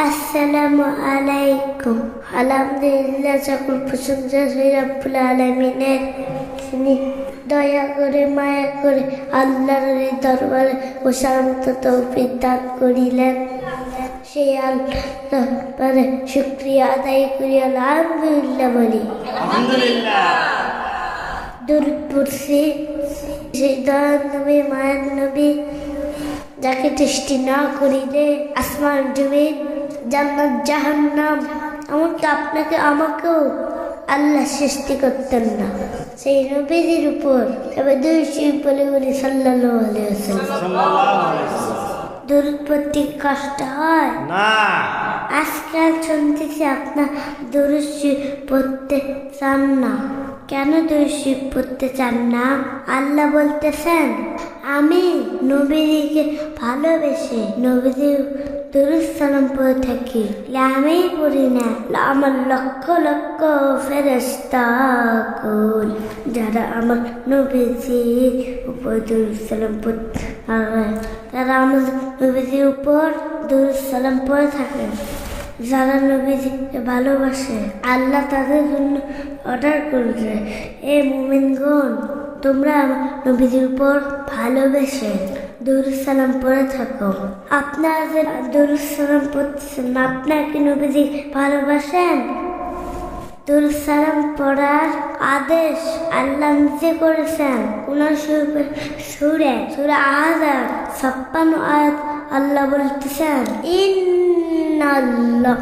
আসসালামু আলাইকুম। আলহামদুলিল্লাহ, সকল প্রশংসা সেই রব্বুল আলামিনের। তিনি দয়া করে মায়া করে আল্লাহর দরবারে বসার মতো তৌফিক দান করিলেন। সেই আল্লাহর শুকরিয়া আদায় করি, আলহামদুলিল্লাহ বলি। দরুদ পড়ছি সেই দয়ার নবী, মায়ের নবী, যাকে সৃষ্টি না করিলে আসমান জমিন জান্নাত জাহান্নাম এমনকি আপনাকে আমাকেও আল্লাহ সৃষ্টি করতেন না। সেই নবীর উপর তবে দুইশি বলে বলি সাল্লাল্লাহু আলাইহি ওয়াসাল্লাম। দরুদ পড়তে কষ্ট হয় না। আজকাল শুনতেছি আপনার দরুদ পড়তে চান না। কেন দরুদ পড়তে চান না? আল্লাহ বলতেছেন, আমি নবীকে ভালোবেসে নবীদের দরুদ সালাম পড়ে থাকি। আমি পড়ি না, আমার লক্ষ লক্ষ ফেরেশতা কুল যারা আমার নবীজির উপর দরুদ সালাম পড়তে, তারা আমার নবীজির উপর দরুদ সালাম পড়ে থাকে। যারা নবীজিকে ভালোবাসে, আল্লাহ তাদের জন্য অর্ডার করবে, এ মুমিনগণ, তোমরা নবীজির উপর ভালোবেসে দরুদ সালাম পড়ে থাকো। আপনারা যে দরুদ সালাম পড়তেছেন, আপনারা কি নবীজি ভালোবাসেন? দরুদ সালাম পড়ার আদেশ আল্লাহ নিজে করেছেন। কোরআন শরীফের সূরা আহজাব 56 আয়াত আল্লাহ বলতেছেন, ইন্নাল্লাহ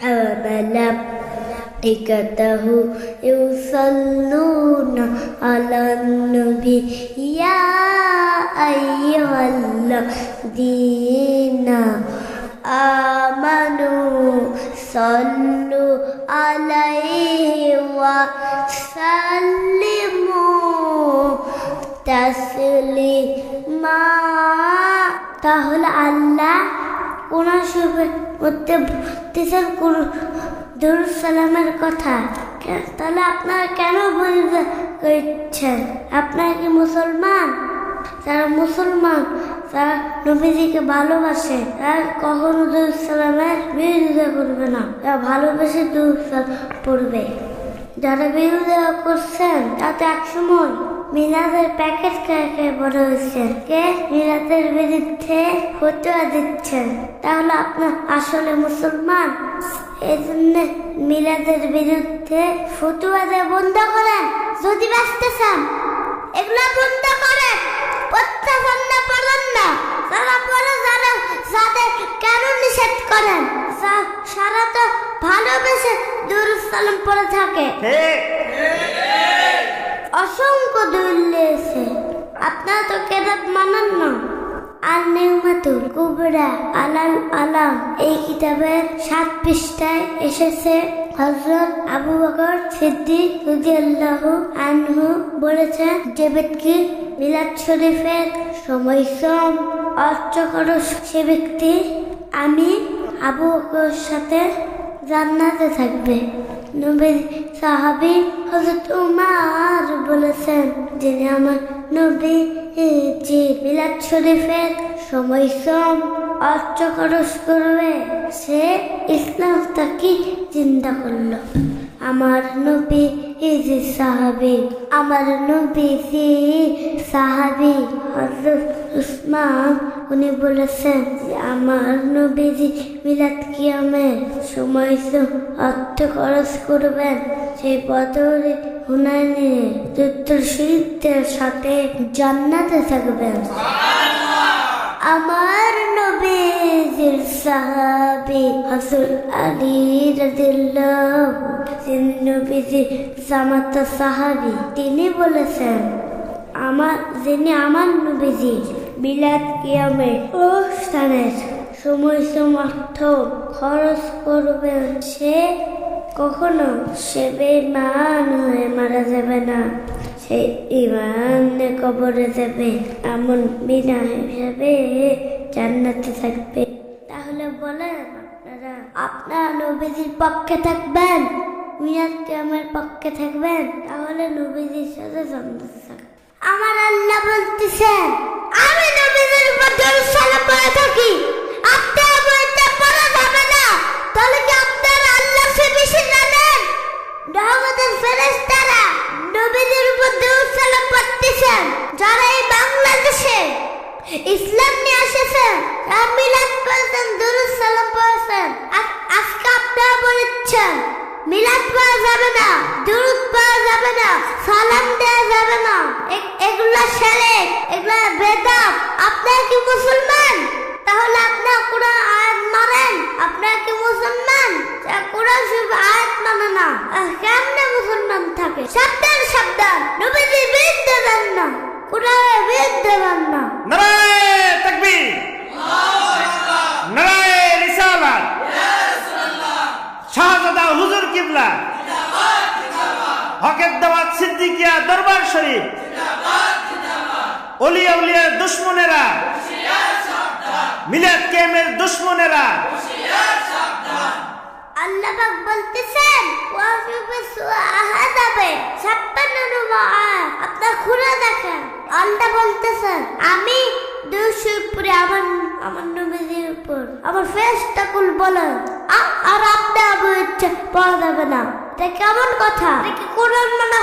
ওয়া মালাইকাতাহু ইউসাল্লুনা আলান নবী ইয়া আইয়ুহাল্লাযীনা আমানু সাল্লু আলাইহি ওয়া সাল্লিমু তাসলিমা। তাহলে আল্লাহ কোরআন শরীফের মধ্যে বলতেছেন দরুদ সালামের কথা। তাহলে আপনারা কেন বিরোধিতা করছেন? আপনারা কি মুসলমান? যারা মুসলমান, যারা নবীজিকে ভালোবাসে, তারা কখনো দরুদ সালামের বিরোধিতা করবে না, তারা ভালোবেসে দরুদ সালাম পড়বে। যারা বিরোধিতা করছেন, তাতে একসময় মিলাদের প্যাকেট খেয়ে বড় হয়েছেন, কে মিলাদের বিরুদ্ধে ফতোয়া দিচ্ছেন। তাহলে আপনার আসলে মুসলমান? এই জন্য মিলাদের বিরুদ্ধে ফতোয়া দেওয়া বন্ধ করেন। যদি বাঁচতে চান, এগুলা বন্ধ করেন। প্রত্যাচার না, পড়েন না। যারা পড়ে, যাদের কেন নিষেধ করেন? সারা তো ভালোবেসে দরুদ সালাম পড়ে থাকে। অসংখ্য দলিল আছে। আপনারা তো কেরাত মানেন না। আর নিউমাতুল কুবরা আলাল আলাম এই কিতাবের 7 পৃষ্ঠায় এসেছে, হযরত আবু বকর সিদ্দিক রাদিয়াল্লাহু আনহু বলেছেন, যে ব্যক্তি মিলাদ শরীফের সময় শ্রম অর্থ খরচ, সে ব্যক্তি আমি আবু বকরের সাথে জান্নাতে থাকবে। নবীর সাহাবী হযরত উমর বলেছেন, যিনি আমার নবী যে মিলাদ শরীফের সময় শ্রম অর্থ খরচ করবে, সে ইসলাম তাকে জিন্দা করলো। আমার নবী যে সাহাবী, আমার নবী যে সাহাবী হযরত উসমান, উনি বলেছেন যে আমার নবীজি মিলাদ কিয়ামের সময় অর্থ খরচ করবেন, সেই বদরে হুনাইনে যুদ্ধের শহীদদের সাথে জান্নাতে থাকবেন। আমার নবীজির সাহাবী হযরত আলী রাদিয়াল্লাহু, যিনি নবীজির জামাতা সাহাবী, তিনি বলেছেন, যিনি আমার নবীজি মিলাদ কিয়ামের অনুষ্ঠানের সময় অর্থ খরচ করবে, সে কখনো সে বেঈমান হয়ে মারা যাবে না, সে ঈমানে কবরে যাবে, এমন বিনা হিসাবে জান্নাতে থাকবে। তাহলে বলেন, আপনারা নবীজির পক্ষে থাকবেন, মিলাদ কিয়ামের পক্ষে থাকবেন? তাহলে নবীজির সাথে জান্নাতে থাকবেন। আমার আল্লাহ বলতেছেন, আমি নবীজির উপর দরুদ সালাম পড়ে থাকি, আপনারা বলতে পারা যাবে না। সালাম দেওয়া যাবে না, এগুলা শিরক, এগুলা বেদাত। আপনারা কি মুসলমান? তাহলে আপনারা কোরআন আয়াত মানেন? আপনারা কি মুসলমান? কোরআন শরীফ আয়াত মানে না, কেমনে মুসলমান থাকে? সাবধান সাবধান, নবীজির বিরুদ্ধে যান না, কোরআনের বিরুদ্ধে যান না। নারায়ে তাকবীর, নারায়ে রিসালাত, শাহজাদা হুজুর কিবলা, হকের দাওয়াত সিদ্দিকিয়া দরবার শরীফ, ওলিয়া উলিয়ার দুশমনেরা, মিলাদ কেমের দুশমনেরা। আল্লাহ পাক বলতেছেন ওয়াফিফে সূরা আহজাবে 56 নম্বর আয়াত, আপনারা খুলে দেখেন। আল্লাহ বলতেছেন আমি দুশোর উপরে আমার নবীর উপর আমার ফেরেশতাকুল বলেন আর আপনার ইচ্ছা পাওয়া যাবে না। এটা কেমন কথা? এটা কি কোরআন মানে